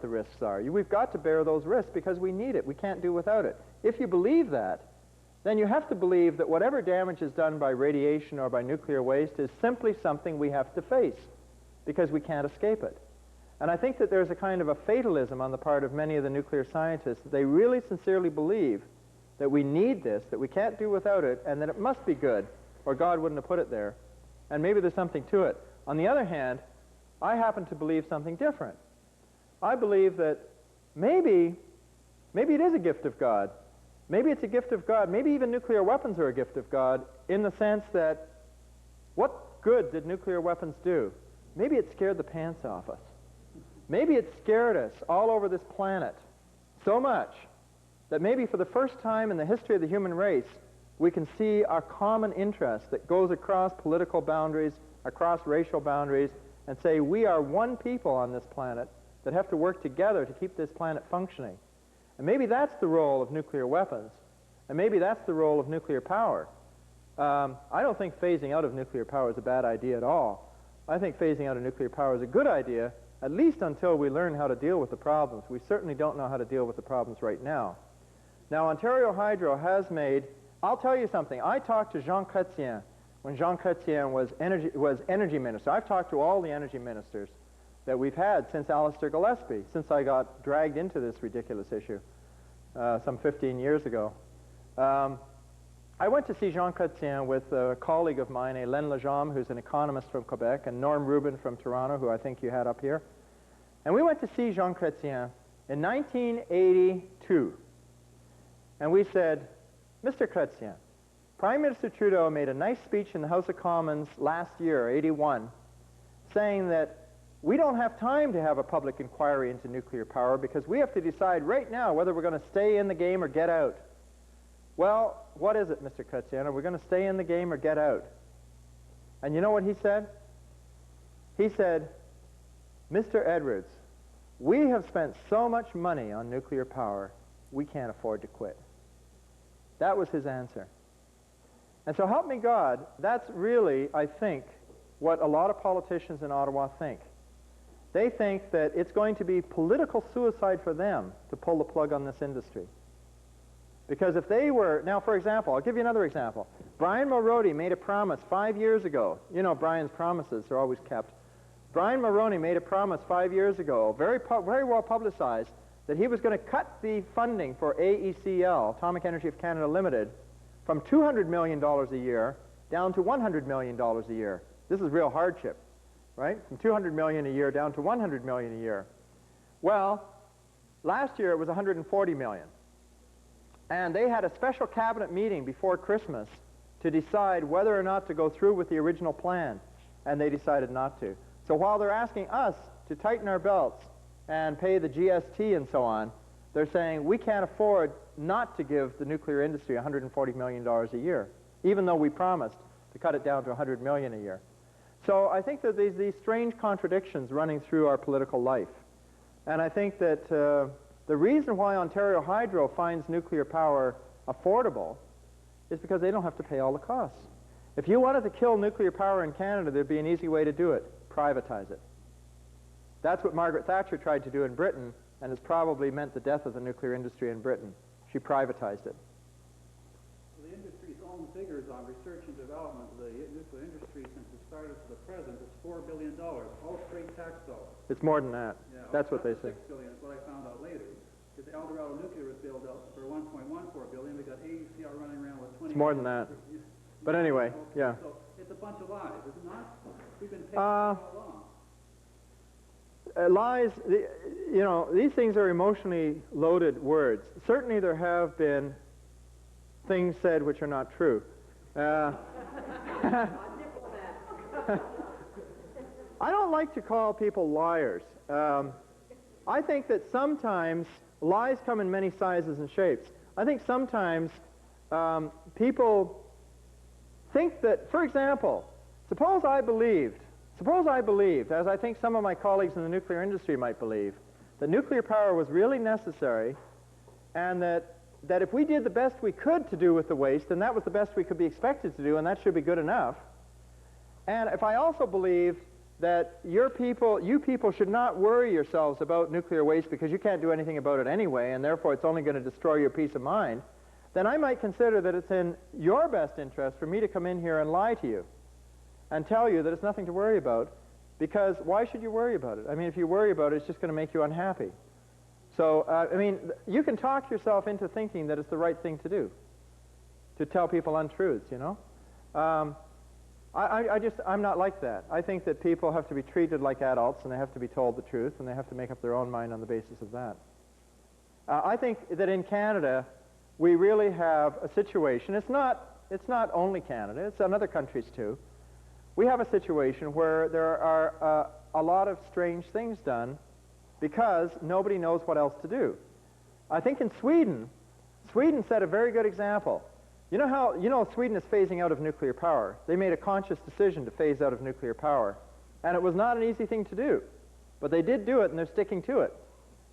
the risks are. We've got to bear those risks because we need it. We can't do without it. If you believe that, then you have to believe that whatever damage is done by radiation or by nuclear waste is simply something we have to face because we can't escape it. And I think that there's a kind of a fatalism on the part of many of the nuclear scientists. They really sincerely believe that we need this, that we can't do without it, and that it must be good, or God wouldn't have put it there. And maybe there's something to it. On the other hand, I happen to believe something different. I believe that maybe it is a gift of God. Maybe it's a gift of God. Maybe even nuclear weapons are a gift of God in the sense that what good did nuclear weapons do? Maybe it scared the pants off us. Maybe it scared us all over this planet so much that maybe for the first time in the history of the human race, we can see our common interest that goes across political boundaries, across racial boundaries, and say we are one people on this planet that have to work together to keep this planet functioning. And maybe that's the role of nuclear weapons, and maybe that's the role of nuclear power. I don't think phasing out of nuclear power is a bad idea at all. I think phasing out of nuclear power is a good idea, at least until we learn how to deal with the problems. We certainly don't know how to deal with the problems right now. Now, Ontario Hydro has made, I'll tell you something, I talked to Jean Chrétien when Jean Chrétien was energy minister. I've talked to all the energy ministers that we've had since Alistair Gillespie, since I got dragged into this ridiculous issue some 15 years ago. I went to see Jean Chrétien with a colleague of mine, Hélène Legendre, who's an economist from Quebec, and Norm Rubin from Toronto, who I think you had up here. And we went to see Jean Chrétien in 1982. And we said, Mr. Chrétien, Prime Minister Trudeau made a nice speech in the House of Commons last year, 81, saying that we don't have time to have a public inquiry into nuclear power because we have to decide right now whether we're going to stay in the game or get out. Well, what is it, Mr. Chrétien? Are we going to stay in the game or get out? And you know what he said? He said, Mr. Edwards, we have spent so much money on nuclear power, we can't afford to quit. That was his answer. And so help me God, that's really, I think, what a lot of politicians in Ottawa think. They think that it's going to be political suicide for them to pull the plug on this industry. Because if they were, now for example, I'll give you another example. Brian Mulroney made a promise 5 years ago. You know Brian's promises are always kept. Brian Mulroney made a promise 5 years ago, very well publicized, that he was going to cut the funding for AECL, Atomic Energy of Canada Limited, from $200 million a year down to $100 million a year. This is real hardship, right? From $200 million a year down to $100 million a year. Well, last year it was $140 million. And they had a special cabinet meeting before Christmas to decide whether or not to go through with the original plan, and they decided not to. So while they're asking us to tighten our belts and pay the GST and so on, they're saying we can't afford not to give the nuclear industry $140 million a year, even though we promised to cut it down to $100 million a year. So I think that there's these strange contradictions running through our political life. And I think that the reason why Ontario Hydro finds nuclear power affordable is because they don't have to pay all the costs. If you wanted to kill nuclear power in Canada, there'd be an easy way to do it: privatize it. That's what Margaret Thatcher tried to do in Britain, and has probably meant the death of the nuclear industry in Britain. She privatized it. The industry's own figures on research and development of the nuclear industry since it started to the present is $4 billion, all straight tax dollars. It's more than that. Yeah, that's what they say. $6 billion is what I found out later. Because El Dorado Nuclear was built out for $1.14 billion. We got AECL running around with 20. It's more than that. But anyway, yeah. So it's a bunch of lies, is it not? We've been paying all along. Lies, you know, these things are emotionally loaded words. Certainly there have been things said which are not true. I don't like to call people liars. I think that sometimes lies come in many sizes and shapes. I think sometimes people think that, for example, suppose I believed, as I think some of my colleagues in the nuclear industry might believe, that nuclear power was really necessary, and that if we did the best we could to do with the waste, then that was the best we could be expected to do, and that should be good enough. And if I also believed that you people should not worry yourselves about nuclear waste because you can't do anything about it anyway, and therefore it's only going to destroy your peace of mind, then I might consider that it's in your best interest for me to come in here and lie to you and tell you that it's nothing to worry about, because why should you worry about it? I mean, if you worry about it, it's just going to make you unhappy. So, I mean, you can talk yourself into thinking that it's the right thing to do, to tell people untruths, you know? I'm not like that. I think that people have to be treated like adults, and they have to be told the truth, and they have to make up their own mind on the basis of that. I think that in Canada, we really have a situation. It's not only Canada, it's in other countries too. We have a situation where there are a lot of strange things done because nobody knows what else to do. I think in Sweden set a very good example. You know Sweden is phasing out of nuclear power. They made a conscious decision to phase out of nuclear power. And it was not an easy thing to do. But they did do it, and they're sticking to it.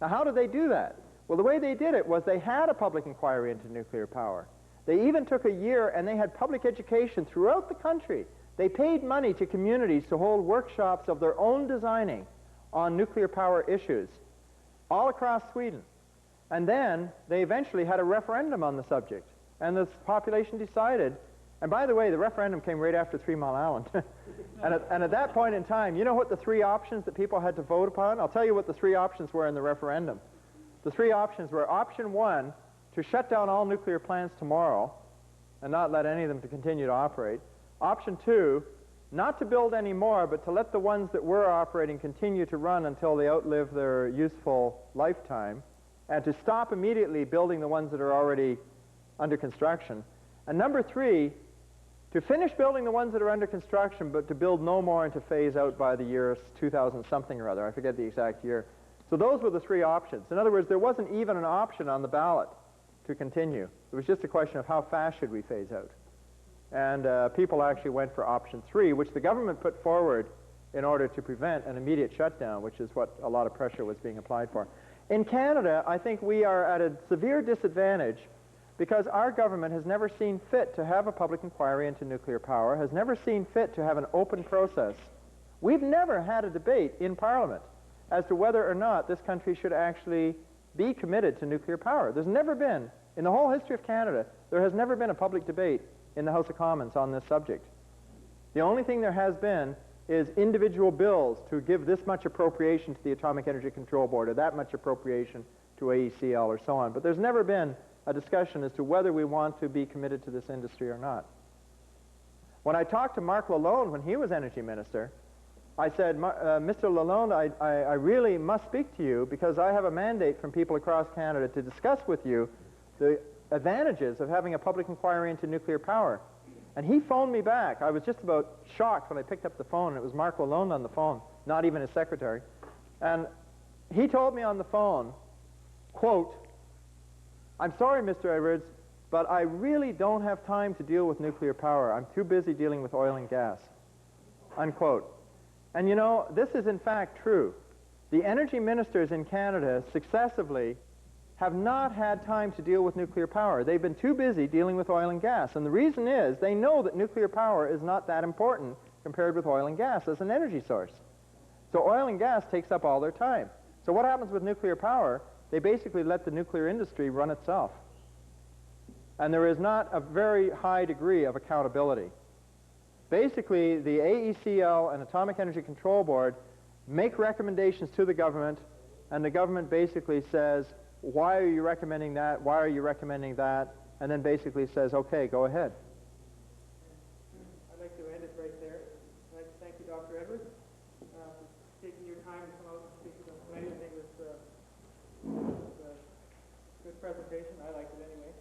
Now, how did they do that? Well, the way they did it was they had a public inquiry into nuclear power. They even took a year, and they had public education throughout the country. They paid money to communities to hold workshops of their own designing on nuclear power issues all across Sweden. And then they eventually had a referendum on the subject. And the population decided, and by the way, the referendum came right after 3 Mile Island. and at that point in time, you know what the 3 options that people had to vote upon? I'll tell you what the 3 options were in the referendum. The 3 options were: option 1, to shut down all nuclear plants tomorrow and not let any of them to continue to operate. Option 2, not to build any more, but to let the ones that were operating continue to run until they outlive their useful lifetime, and to stop immediately building the ones that are already under construction. And number 3, to finish building the ones that are under construction, but to build no more and to phase out by the year 2000 something or other. I forget the exact year. So those were the 3 options. In other words, there wasn't even an option on the ballot to continue. It was just a question of how fast should we phase out. And people actually went for option 3, which the government put forward in order to prevent an immediate shutdown, which is what a lot of pressure was being applied for. In Canada, I think we are at a severe disadvantage because our government has never seen fit to have a public inquiry into nuclear power, has never seen fit to have an open process. We've never had a debate in Parliament as to whether or not this country should actually be committed to nuclear power. There's never been, in the whole history of Canada, there has never been a public debate in the House of Commons on this subject. The only thing there has been is individual bills to give this much appropriation to the Atomic Energy Control Board or that much appropriation to AECL or so on. But there's never been a discussion as to whether we want to be committed to this industry or not. When I talked to Mark Lalonde when he was energy minister, I said, Mr. Lalonde, I really must speak to you because I have a mandate from people across Canada to discuss with you the advantages of having a public inquiry into nuclear power. And he phoned me back. I was just about shocked when I picked up the phone, and it was Mark Lalonde on the phone, not even his secretary. And he told me on the phone, quote, "I'm sorry, Mr. Edwards, but I really don't have time to deal with nuclear power. I'm too busy dealing with oil and gas," unquote. And you know, this is in fact true. The energy ministers in Canada successively have not had time to deal with nuclear power. They've been too busy dealing with oil and gas. And the reason is they know that nuclear power is not that important compared with oil and gas as an energy source. So oil and gas takes up all their time. So what happens with nuclear power? They basically let the nuclear industry run itself. And there is not a very high degree of accountability. Basically, the AECL and Atomic Energy Control Board make recommendations to the government, and the government basically says, why are you recommending that? Why are you recommending that? And then basically says, okay, go ahead. I'd like to end it right there. I'd like to thank you, Dr. Edwards, for taking your time to come out and speak with us tonight. I think it was a good presentation. I liked it anyway.